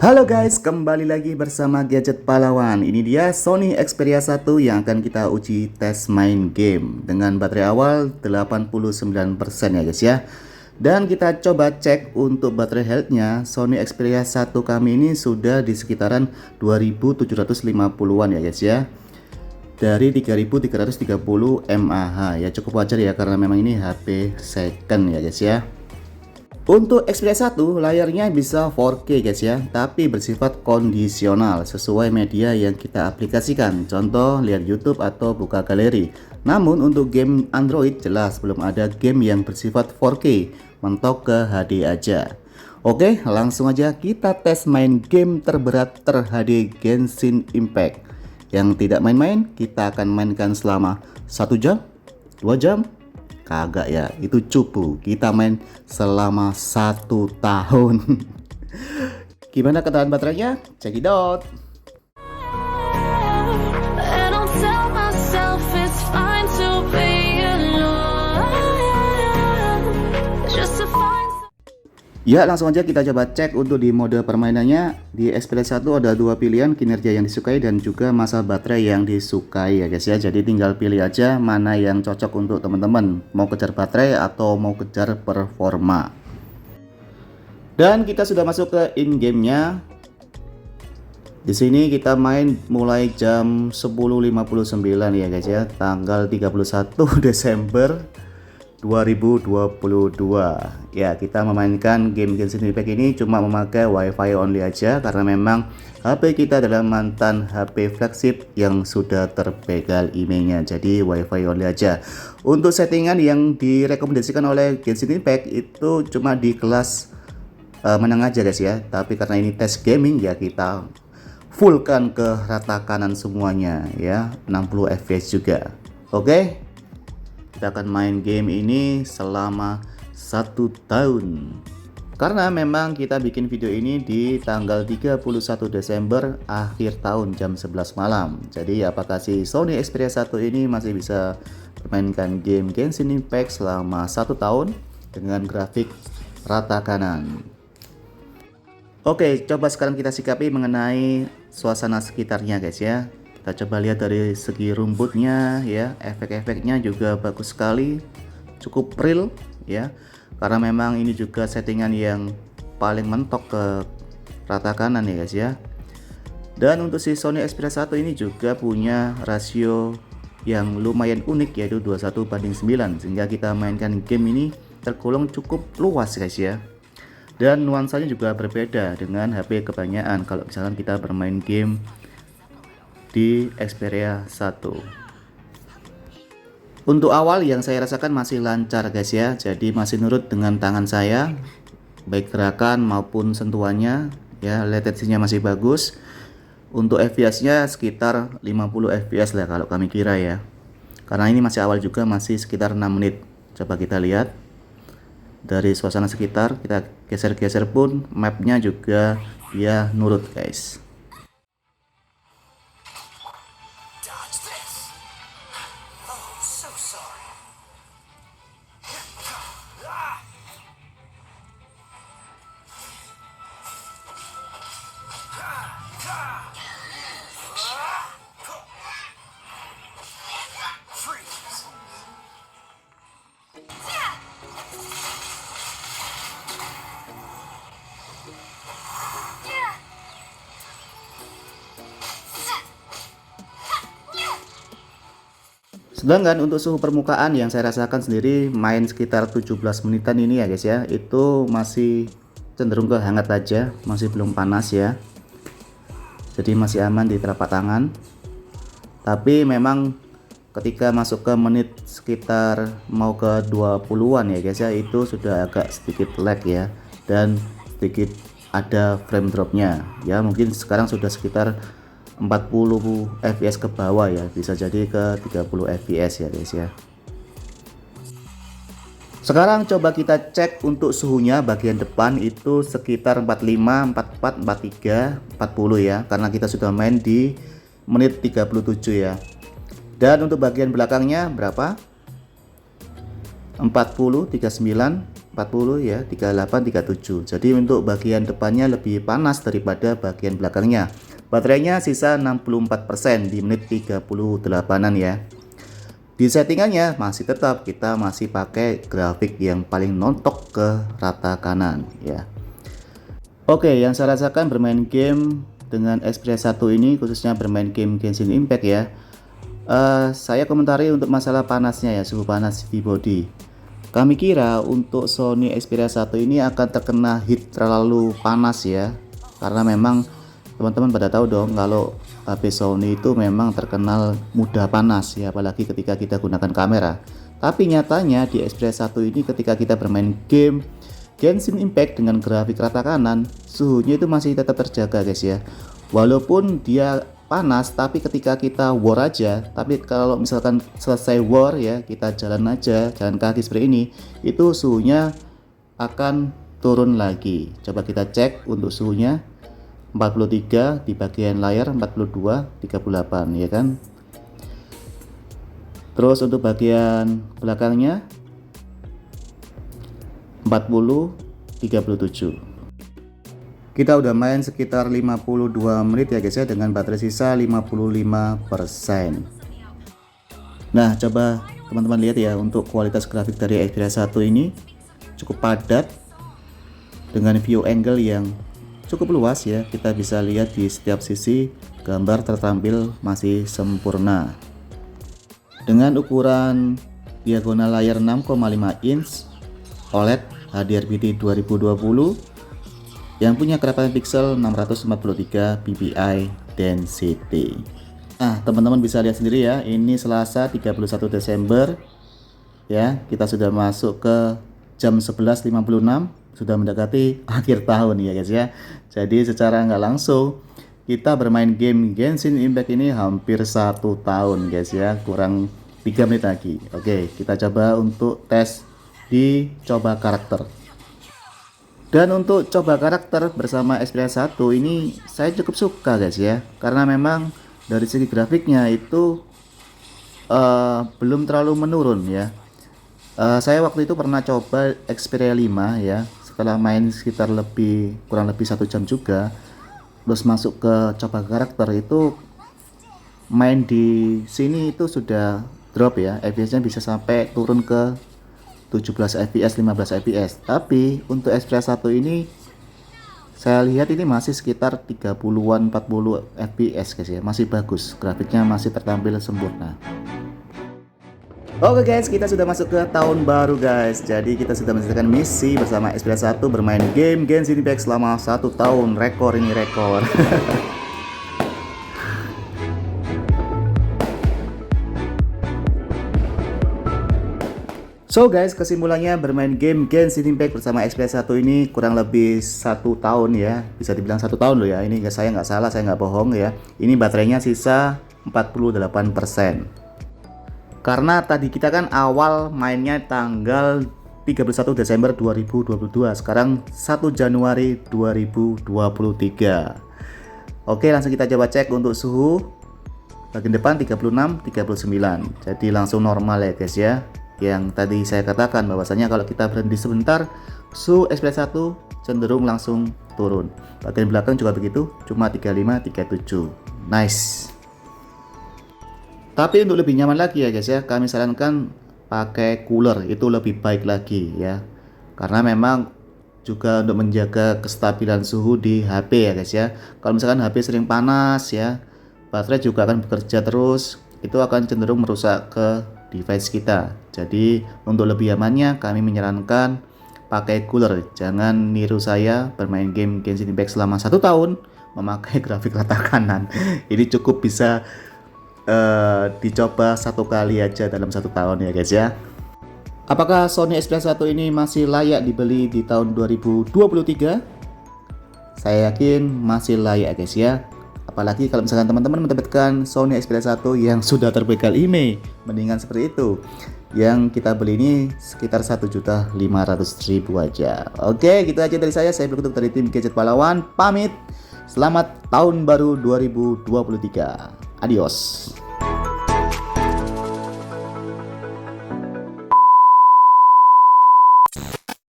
Halo guys, kembali lagi bersama Gadget Pahlawan. Ini dia Sony Xperia 1 yang akan kita uji tes main game dengan baterai awal 89% ya guys ya. Dan kita coba cek untuk baterai health-nya. Sony Xperia 1 kami ini sudah di sekitaran 2750-an ya guys ya. Dari 3330 mAh ya, cukup wajar ya karena memang ini HP second ya guys ya. Untuk Xperia 1 layarnya bisa 4K guys ya, tapi bersifat kondisional sesuai media yang kita aplikasikan. Contoh lihat YouTube atau buka galeri. Namun untuk game Android jelas belum ada game yang bersifat 4K, mentok ke HD aja. Oke, langsung aja kita tes main game terberat ter-HD Genshin Impact. Yang tidak main-main, kita akan mainkan selama 1 jam, 2 jam. Kagak ya, itu cupu. Kita main selama 1 tahun. Gimana ketahanan baterainya? Check it out. Ya, langsung aja kita coba cek untuk di mode permainannya. Di Xperia 1 ada dua pilihan, kinerja yang disukai dan juga masa baterai yang disukai ya guys ya. Jadi tinggal pilih aja mana yang cocok untuk teman-teman, mau kejar baterai atau mau kejar performa. Dan kita sudah masuk ke in gamenya. Di sini kita main mulai jam 10.59 ya guys ya, tanggal 31 Desember 2022 ya. Kita memainkan game Genshin Impact ini cuma memakai wifi only aja karena memang HP kita adalah mantan HP flagship yang sudah terbegal emailnya, jadi wifi only aja. Untuk settingan yang direkomendasikan oleh Genshin Impact itu cuma di kelas menengah aja guys ya, tapi karena ini tes gaming ya kita fullkan ke rata kanan semuanya ya, 60 fps juga. Oke, kita akan main game ini selama 1 tahun. Karena memang kita bikin video ini di tanggal 31 Desember akhir tahun jam 11 malam. Jadi apakah si Sony Xperia 1 ini masih bisa bermainkan game Genshin Impact selama 1 tahun dengan grafik rata kanan. Oke, coba sekarang kita sikapi mengenai suasana sekitarnya guys ya. Kita coba lihat dari segi rumputnya ya, efek-efeknya juga bagus sekali, cukup real ya, karena memang ini juga settingan yang paling mentok ke rata kanan ya guys ya. Dan untuk si Sony Xperia 1 ini juga punya rasio yang lumayan unik, yaitu 21:9, sehingga kita mainkan game ini tergolong cukup luas guys ya. Dan nuansanya juga berbeda dengan HP kebanyakan kalau misalkan kita bermain game di Xperia 1. Untuk awal yang saya rasakan masih lancar guys ya, jadi masih nurut dengan tangan saya, baik gerakan maupun sentuhannya ya. Latensinya masih bagus. Untuk FPS nya sekitar 50 fps lah kalau kami kira ya, karena ini masih awal juga, masih sekitar 6 menit. Coba kita lihat dari suasana sekitar, kita geser-geser pun mapnya juga ya nurut guys. Sedangkan untuk suhu permukaan yang saya rasakan sendiri main sekitar 17 menitan ini ya guys ya, itu masih cenderung ke hangat aja, masih belum panas ya. Jadi masih aman di telapak tangan. Tapi memang ketika masuk ke menit sekitar mau ke 20-an ya guys ya, itu sudah agak sedikit lag ya, dan sedikit ada frame dropnya ya. Mungkin sekarang sudah sekitar 40 fps ke bawah ya, bisa jadi ke 30 fps ya guys ya. Sekarang coba kita cek untuk suhunya. Bagian depan itu sekitar 45, 44, 43, 40 ya, karena kita sudah main di menit 37 ya. Dan untuk bagian belakangnya berapa? 40, 39, 40 ya, 38, 37. Jadi untuk bagian depannya lebih panas daripada bagian belakangnya. Baterainya sisa 64% di menit 38-an ya. Di settingannya masih tetap kita masih pakai grafik yang paling nontok ke rata kanan ya. Oke, yang saya rasakan bermain game dengan Xperia 1 ini, khususnya bermain game Genshin Impact ya. Saya komentari untuk masalah panasnya ya, suhu panas di body. Kami kira untuk Sony Xperia 1 ini akan terkena heat terlalu panas ya, karena memang teman-teman pada tahu dong kalau HP Sony itu memang terkenal mudah panas ya, apalagi ketika kita gunakan kamera. Tapi nyatanya di Xperia 1 ini ketika kita bermain game Genshin Impact dengan grafik rata kanan, suhunya itu masih tetap terjaga guys ya. Walaupun dia panas, tapi ketika kita war aja, tapi kalau misalkan selesai war ya, kita jalan aja, jalan kaki seperti ini, itu suhunya akan turun lagi. Coba kita cek untuk suhunya. 43 di bagian layar, 42, 38 ya kan. Terus untuk bagian belakangnya 40, 37. Kita udah main sekitar 52 menit ya guys ya, dengan baterai sisa 55%. Nah, coba teman-teman lihat ya, untuk kualitas grafik dari Xperia 1 ini cukup padat dengan view angle yang cukup luas ya. Kita bisa lihat di setiap sisi gambar tertampil masih sempurna. Dengan ukuran diagonal layar 6,5 inch OLED HDR+BT 2020 yang punya kerapatan pixel 643 ppi density. Nah, teman-teman bisa lihat sendiri ya, ini Selasa 31 Desember ya, kita sudah masuk ke jam 11.56, sudah mendekati akhir tahun ya guys ya. Jadi secara nggak langsung kita bermain game Genshin Impact ini hampir 1 tahun guys ya, kurang 3 menit lagi. Oke, kita coba untuk tes di coba karakter. Dan untuk coba karakter bersama Xperia 1 ini saya cukup suka guys ya, karena memang dari segi grafiknya itu belum terlalu menurun ya. Saya waktu itu pernah coba Xperia 5 ya, setelah main sekitar kurang lebih 1 jam juga, terus masuk ke coba karakter itu main di sini itu sudah drop ya, FPS-nya bisa sampai turun ke 17 fps, 15 fps. Tapi untuk Xperia 1 ini saya lihat ini masih sekitar 30-an, 40 fps guys ya, masih bagus, grafiknya masih tertampil sempurna. Oke guys, kita sudah masuk ke tahun baru guys. Jadi kita sudah menyelesaikan misi bersama Xperia 1 bermain game Genshin Impact selama 1 tahun. Rekor ini, rekor. So guys, kesimpulannya bermain game Genshin Impact bersama Xperia 1 ini kurang lebih 1 tahun ya. Bisa dibilang 1 tahun loh ya. Ini saya nggak salah, saya nggak bohong ya. Ini baterainya sisa 48%. Karena tadi kita kan awal mainnya tanggal 31 Desember 2022. Sekarang 1 Januari 2023. Oke, langsung kita coba cek untuk suhu. Bagian depan 36, 39. Jadi langsung normal ya guys ya. Yang tadi saya katakan bahwasanya kalau kita berhenti sebentar, suhu Xperia 1 cenderung langsung turun. Bagian belakang juga begitu, cuma 35, 37. Nice. Tapi untuk lebih nyaman lagi ya guys ya, kami sarankan pakai cooler, itu lebih baik lagi ya. Karena memang juga untuk menjaga kestabilan suhu di HP ya guys ya. Kalau misalkan HP sering panas ya, baterai juga akan bekerja terus, itu akan cenderung merusak ke device kita. Jadi untuk lebih amannya kami menyarankan pakai cooler. Jangan niru saya bermain game Genshin Impact selama 1 tahun memakai grafik rata kanan. Ini cukup bisa dicoba 1 kali aja dalam 1 tahun ya guys ya. Apakah Sony Xperia 1 ini masih layak dibeli di tahun 2023? Saya yakin masih layak guys ya. Apalagi kalau misalkan teman-teman mendapatkan Sony Xperia 1 yang sudah terbekal IMEI, mendingan seperti itu. Yang kita beli ini sekitar 1.500.000 aja. Oke, gitu aja dari saya Berkutuk dari tim Gadget Pahlawan, pamit. Selamat tahun baru 2023. Adios.